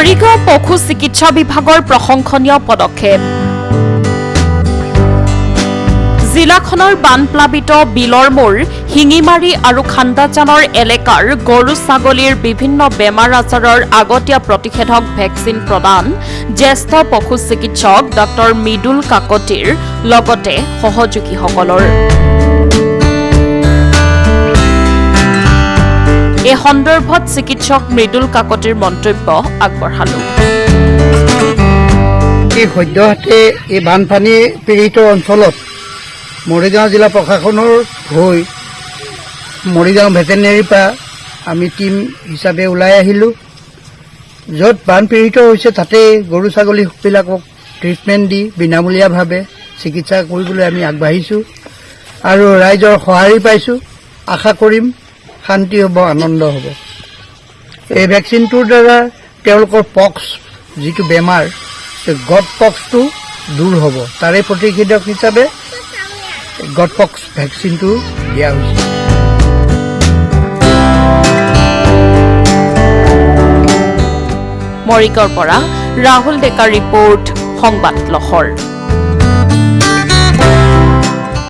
মৰিগাঁও পশু চিকিৎসা বিভাগৰ প্ৰশংসনীয় পদক্ষেপ। জিলাখনৰ বানপ্লাবিত বিলৰ মূৰ, শিঙিমাৰী আৰু খান্দাজানৰ এলেকাৰ গৰু ছাগলীৰ বিভিন্ন বেমাৰ আজাৰৰ আগতীয়া প্ৰতিষেধক ভেকচিন প্ৰদান জ্যেষ্ঠ পশু চিকিৎসক ডক্টৰ মৃদুল কাকতিৰ লগতে সহযোগীসকলৰ। এই সন্দৰ্ভত চিকিৎসক মৃদুল কাকতিৰ মন্তব্য আগবঢ়ালো। এই সদ্যহতে এই বানপানী পীড়িত অঞ্চলত মৰিগাঁও জিলা প্ৰশাসনৰ হৈ মৰিগাঁও ভেটেনেৰীৰ পৰা আমি টিম হিচাপে ওলাই আহিলোঁ। য'ত বান পীড়িত হৈছে তাতে গৰু ছাগলীবিলাকক ট্ৰিটমেণ্ট দি বিনামূলীয়াভাৱে চিকিৎসা কৰিবলৈ আমি আগবাঢ়িছোঁ আৰু ৰাইজৰ সঁহাৰি পাইছোঁ। আশা কৰিম শান্তি হ'ব, আনন্দ হ'ব। এই ভেকচিনটোৰ দ্বাৰা তেওঁলোকৰ পক্স যিটো বেমাৰ গট পক্সটো দূৰ হ'ব। তাৰে প্ৰতিষেধক হিচাপে গট পক্স ভেকচিনটো দিয়া হৈছে। মৰিগাঁৱৰ পৰা ৰাহুল ডেকাৰ ৰিপৰ্ট, সংবাদ লহৰ।